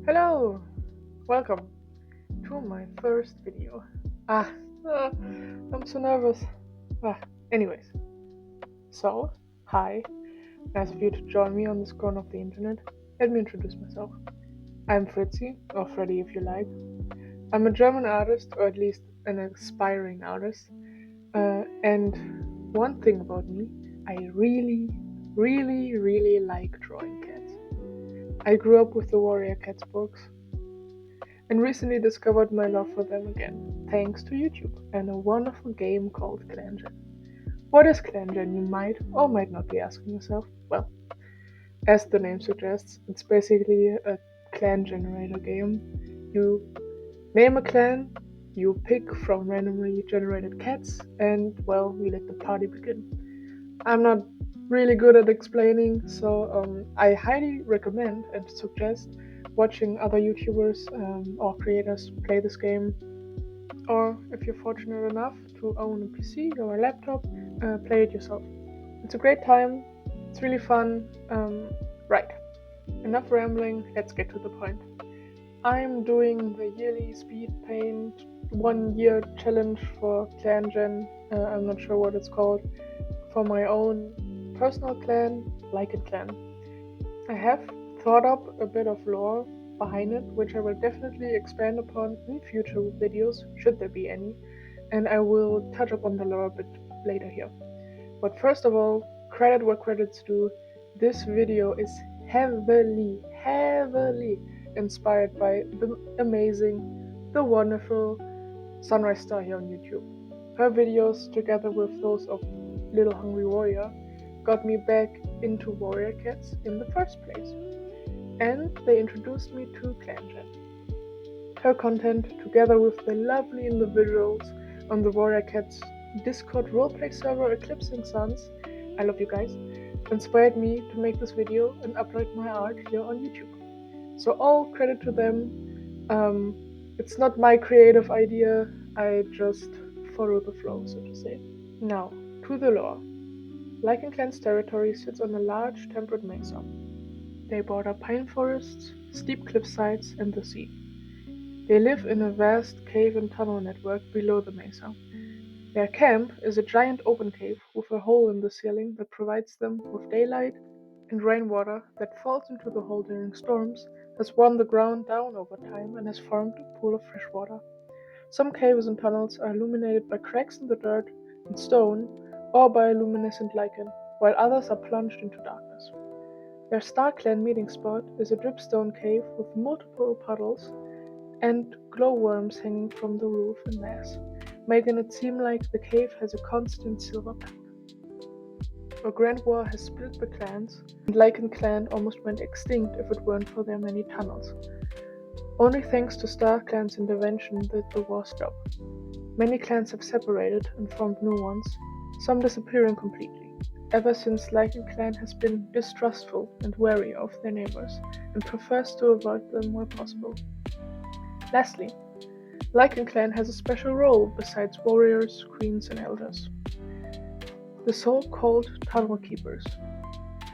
Hello! Welcome to my first video. Ah, I'm so nervous. Anyways, so, hi. Nice of you to join me on this corner of the internet. Let me introduce myself. I'm Fritzi, or Freddy if you like. I'm a German artist, or at least an aspiring artist. And one thing about me, I really like drawing cats. I grew up with the Warrior Cats books, and recently discovered my love for them again, thanks to YouTube and a wonderful game called ClanGen. What is ClanGen, you might or might not be asking yourself? Well, as the name suggests, it's basically a clan generator game. You name a clan, you pick from randomly generated cats, and well, we let the party begin. I'm not really good at explaining, so I highly recommend and suggest watching other YouTubers or creators play this game, or if you're fortunate enough to own a PC or a laptop, play it yourself. It's a great time, it's really fun. Right, enough rambling, let's get to the point. I'm doing the yearly Speedpaint 1 year challenge for ClanGen, I'm not sure what it's called, for my own personal clan, LichenClan. I have thought up a bit of lore behind it, which I will definitely expand upon in future videos, should there be any, and I will touch upon the lore a bit later here. But first of all, credit where credit's due, this video is heavily inspired by the amazing, the wonderful Surisestar here on YouTube. Her videos, together with those of Little Hungry Warrior, got me back into Warrior Cats in the first place, and they introduced me to ClanGen. Her content, together with the lovely individuals on the Warrior Cats Discord roleplay server Eclipsing Suns, I love you guys, inspired me to make this video and upload my art here on YouTube. So all credit to them. It's not my creative idea, I just follow the flow, so to say. Now, to the lore. LichenClan's territory sits on a large temperate mesa. They border pine forests, steep cliff sides, and the sea. They live in a vast cave and tunnel network below the mesa. Their camp is a giant open cave with a hole in the ceiling that provides them with daylight, and rainwater that falls into the hole during storms has worn the ground down over time and has formed a pool of fresh water. Some caves and tunnels are illuminated by cracks in the dirt and stone or by a luminescent lichen, while others are plunged into darkness. Their Star Clan meeting spot is a dripstone cave with multiple puddles and glowworms hanging from the roof in mass, making it seem like the cave has a constant silver pattern. A grand war has split the clans, and LichenClan almost went extinct if it weren't for their many tunnels. Only thanks to Star Clan's intervention did the war stop. Many clans have separated and formed new ones, some disappearing completely, ever since LichenClan has been distrustful and wary of their neighbors, and prefers to avoid them where possible. Lastly, LichenClan has a special role besides warriors, queens, and elders. The so-called tunnel keepers.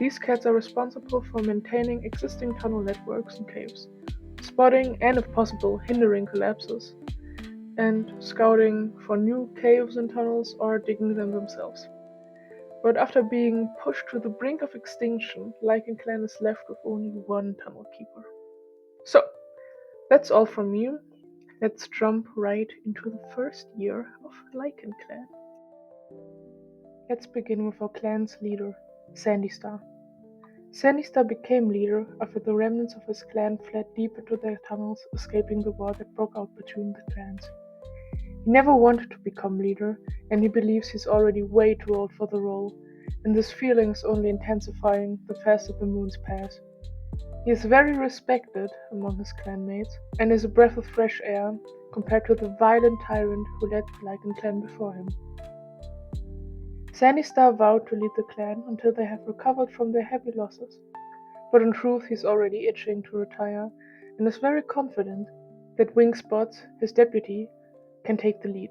These cats are responsible for maintaining existing tunnel networks and caves, spotting and if possible hindering collapses, and scouting for new caves and tunnels or digging them themselves. But after being pushed to the brink of extinction, LichenClan is left with only one tunnel keeper. So, that's all from me. Let's jump right into the first year of LichenClan. Let's begin with our clan's leader, Sandystar. Sandystar became leader after the remnants of his clan fled deep into their tunnels, escaping the war that broke out between the clans. He never wanted to become leader, and he believes he's already way too old for the role, and this feeling is only intensifying the faster the moons pass. He is very respected among his clanmates, and is a breath of fresh air compared to the violent tyrant who led the LichenClan before him. Sandystar vowed to lead the clan until they have recovered from their heavy losses, but in truth he's already itching to retire, and is very confident that Wingspots, his deputy, can take the lead.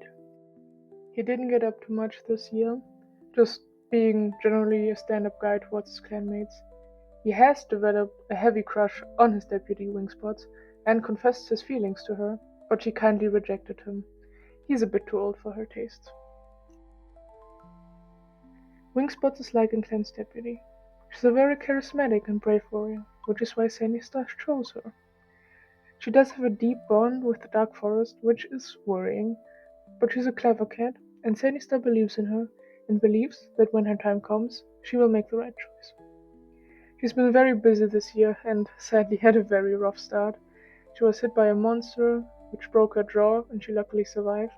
He didn't get up to much this year, just being generally a stand-up guy towards his clanmates. He has developed a heavy crush on his deputy Wingspots and confessed his feelings to her, but she kindly rejected him. He's a bit too old for her tastes. Wingspots is LichenClan's deputy. She's a very charismatic and brave warrior, which is why Surisestar chose her. She does have a deep bond with the Dark Forest, which is worrying, but she's a clever cat, and Surisestar believes in her, and believes that when her time comes, she will make the right choice. She's been very busy this year, and sadly had a very rough start. She was hit by a monster, which broke her jaw, and she luckily survived,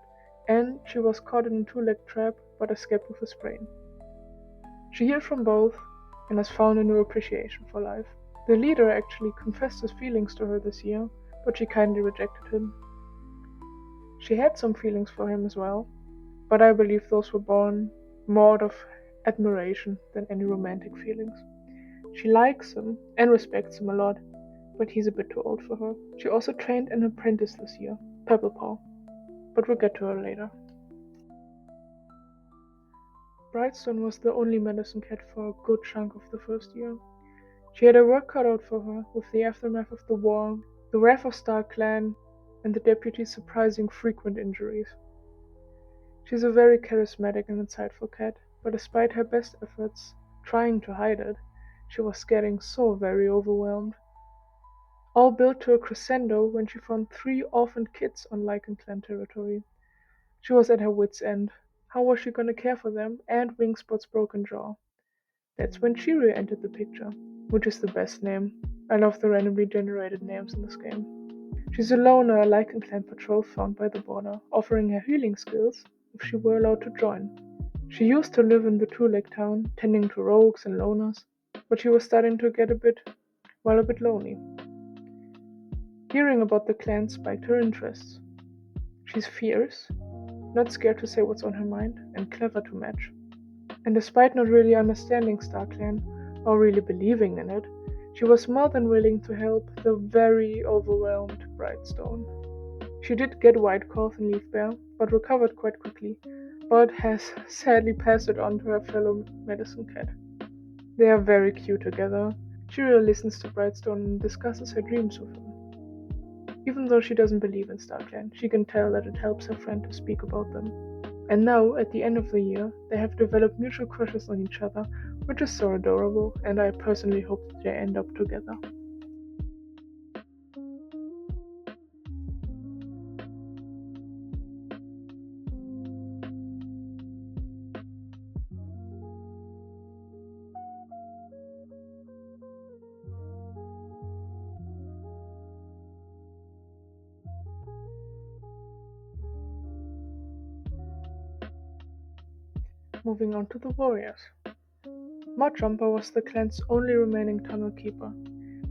and she was caught in a two-leg trap, but escaped with a sprain. She healed from both, and has found a new appreciation for life. The leader actually confessed his feelings to her this year, but she kindly rejected him. She had some feelings for him as well, but I believe those were born more out of admiration than any romantic feelings. She likes him and respects him a lot, but he's a bit too old for her. She also trained an apprentice this year, Pebblepaw, but we'll get to her later. Brightstone was the only medicine cat for a good chunk of the first year. She had her work cut out for her with the aftermath of the war, the wrath of Star Clan, and the deputy's surprising frequent injuries. She's a very charismatic and insightful cat, but despite her best efforts trying to hide it, she was getting so very overwhelmed. All built to a crescendo when she found 3 orphaned kids on LichenClan territory. She was at her wit's end. How was she gonna care for them and Wingspot's broken jaw? That's when Shiryu entered the picture, which is the best name. I love the randomly generated names in this game. She's a loner, a LichenClan patrol found by the border, offering her healing skills if she were allowed to join. She used to live in the two-leg town, tending to rogues and loners, but she was starting to get a bit lonely. Hearing about the clan spiked her interests. She's fierce, not scared to say what's on her mind, and clever to match. And despite not really understanding StarClan, or really believing in it, she was more than willing to help the very overwhelmed Brightstone. She did get White Cough and Leaf Bear, but recovered quite quickly, but has sadly passed it on to her fellow medicine cat. They are very cute together. Shiryu listens to Brightstone and discusses her dreams with him. Even though she doesn't believe in StarClan, she can tell that it helps her friend to speak about them. And now, at the end of the year, they have developed mutual crushes on each other, which is so adorable, and I personally hope that they end up together. Moving on to the warriors. Mudjumper was the clan's only remaining tunnel keeper,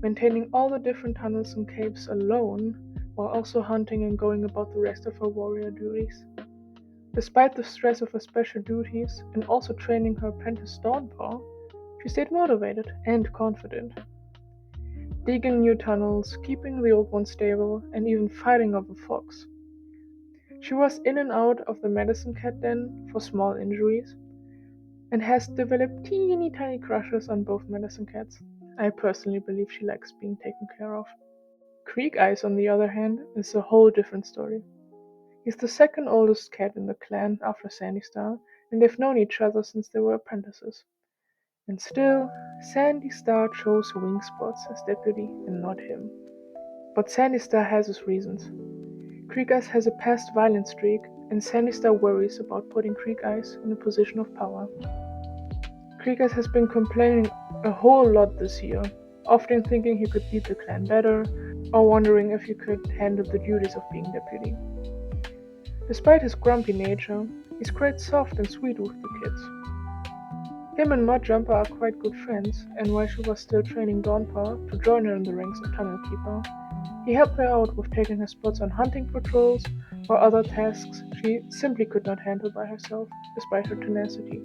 maintaining all the different tunnels and caves alone, while also hunting and going about the rest of her warrior duties. Despite the stress of her special duties and also training her apprentice Dawnpaw, she stayed motivated and confident. Digging new tunnels, keeping the old ones stable, and even fighting off a fox. She was in and out of the medicine cat den for small injuries, and has developed teeny tiny crushes on both medicine cats. I personally believe she likes being taken care of. Creek Eyes, on the other hand, is a whole different story. He's the second oldest cat in the clan after Surisestar, and they've known each other since they were apprentices. And still, Surisestar chose Wingspots as deputy and not him. But Surisestar has his reasons. Creek Eyes has a past violent streak, and Surisestar worries about putting Creek Eyes in a position of power. Creek Eyes has been complaining a whole lot this year, often thinking he could lead the clan better, or wondering if he could handle the duties of being deputy. Despite his grumpy nature, he's quite soft and sweet with the kids. Him and Mudjumper are quite good friends, and while she was still training Dawnpaw to join her in the ranks of Tunnel Keeper, he helped her out with taking her spots on hunting patrols or other tasks she simply could not handle by herself, despite her tenacity.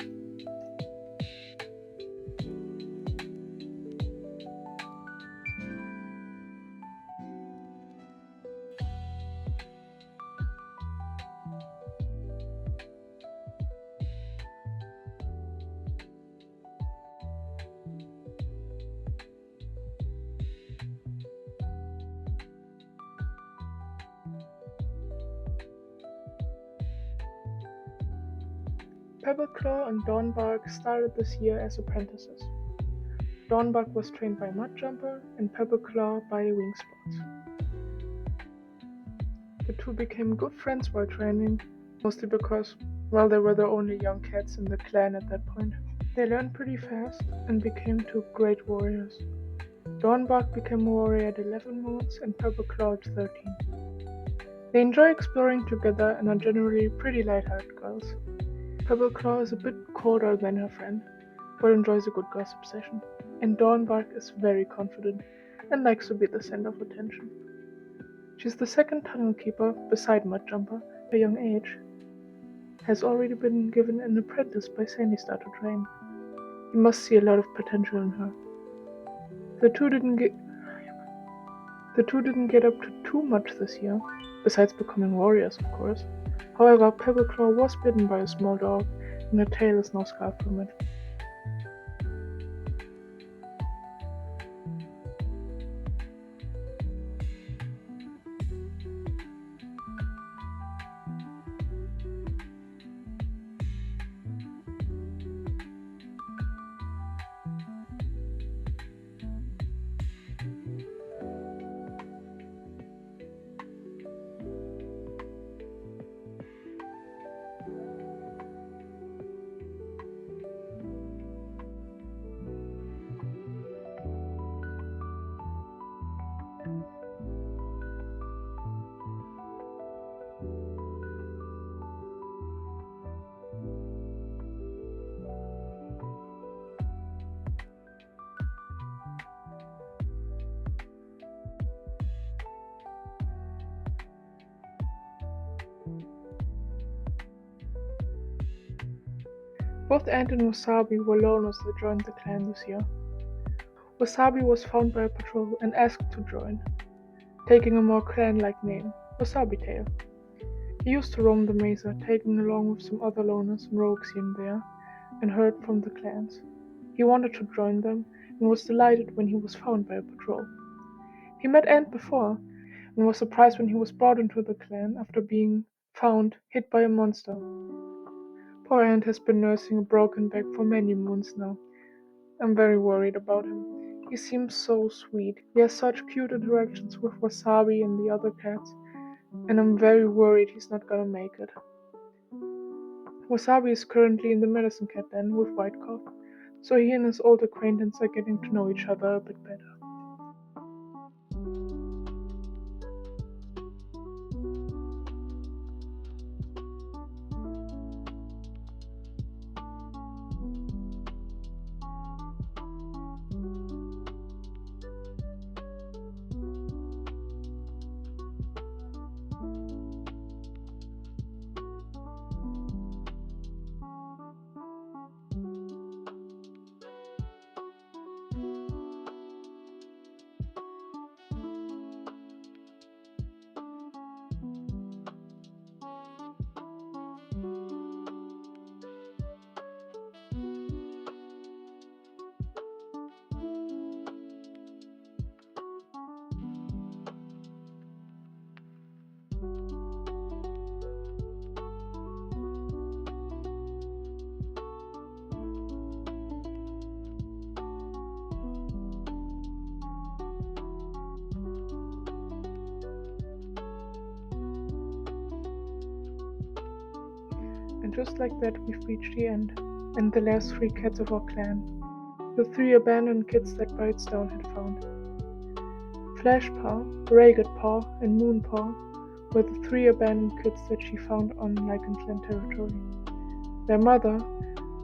Pebbleclaw and Dawnbark started this year as apprentices. Dawnbark was trained by Mudjumper and Pebbleclaw by Wingspots. The two became good friends while training, mostly because, well, they were the only young cats in the clan at that point. They learned pretty fast and became two great warriors. Dawnbark became a warrior at 11 moons and Pebbleclaw at 13. They enjoy exploring together and are generally pretty light-hearted girls. Pebbleclaw is a bit colder than her friend, but enjoys a good gossip session. And Dawnbark is very confident and likes to be the center of attention. She's the second tunnel keeper beside Mudjumper. At a young age, has already been given an apprentice by Surisestar to train. You must see a lot of potential in her. The two didn't get up to too much this year, besides becoming warriors, of course. However, Pebbleclaw was bitten by a small dog, and her tail is now scarred from it. Both Ant and Wasabi were loners that joined the clan this year. Wasabi was found by a patrol and asked to join, taking a more clan-like name, Wasabi Tail. He used to roam the mesa, taking along with some other loners and rogues here and there, and heard from the clans. He wanted to join them and was delighted when he was found by a patrol. He met Ant before and was surprised when he was brought into the clan after being found hit by a monster. Poor Ant has been nursing a broken back for many moons now. I'm very worried about him. He seems so sweet. He has such cute interactions with Wasabi and the other cats, and I'm very worried he's not gonna make it. Wasabi is currently in the medicine cat den with Whitecough, so he and his old acquaintance are getting to know each other a bit better. And just like that, we've reached the end, and the last 3 cats of our clan. The 3 abandoned kids that Brightstone had found. Flashpaw, Raggedpaw, and Moonpaw were the 3 abandoned kids that she found on LichenClan territory. Their mother,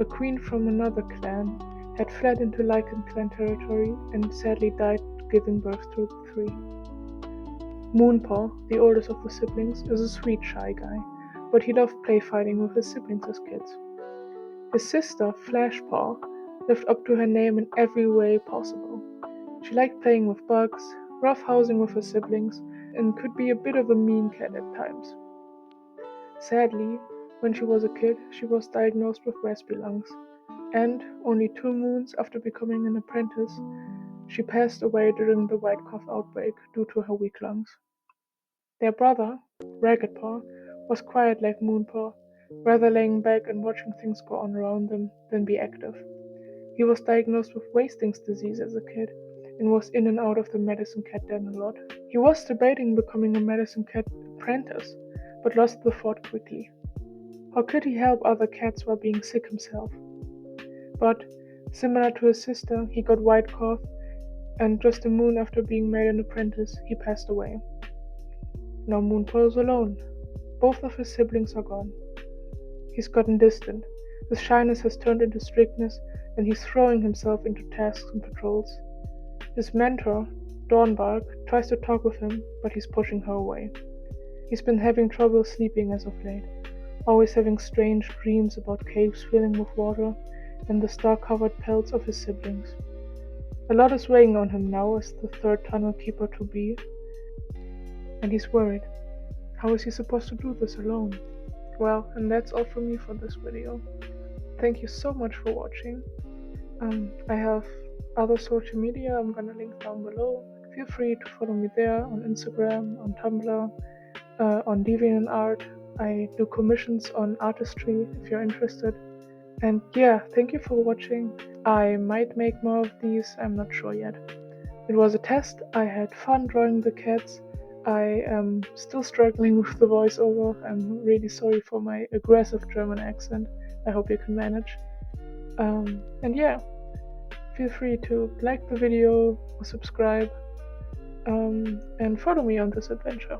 a queen from another clan, had fled into LichenClan territory and sadly died giving birth to the 3. Moonpaw, the oldest of the siblings, is a sweet, shy guy, but he loved play fighting with his siblings as kids. His sister, Flashpaw, lived up to her name in every way possible. She liked playing with bugs, roughhousing with her siblings, and could be a bit of a mean cat at times. Sadly, when she was a kid, she was diagnosed with raspy lungs, and only 2 moons after becoming an apprentice, she passed away during the Whitecough outbreak due to her weak lungs. Their brother, Raggedpaw, was quiet like Moonpaw, rather laying back and watching things go on around them than be active. He was diagnosed with wasting's disease as a kid and was in and out of the medicine cat den a lot. He was debating becoming a medicine cat apprentice, but lost the thought quickly. How could he help other cats while being sick himself? But, similar to his sister, he got white cough, and just a moon after being made an apprentice, he passed away. Now Moonpole's alone. Both of his siblings are gone. He's gotten distant. His shyness has turned into strictness, and he's throwing himself into tasks and patrols. His mentor, Dawnbark, tries to talk with him, but he's pushing her away. He's been having trouble sleeping as of late, always having strange dreams about caves filling with water and the star-covered pelts of his siblings. A lot is weighing on him now as the third tunnel keeper to be, and he's worried. How is he supposed to do this alone? Well, and that's all from me for this video. Thank you so much for watching. I have other social media I'm gonna link down below. Feel free to follow me there on Instagram, on Tumblr, on DeviantArt. I do commissions on artistry if you're interested. And yeah, thank you for watching. I might make more of these, I'm not sure yet. It was a test. I had fun drawing the cats. I am still struggling with the voiceover. I'm really sorry for my aggressive German accent. I hope you can manage. And yeah, feel free to like the video or subscribe, and follow me on this adventure.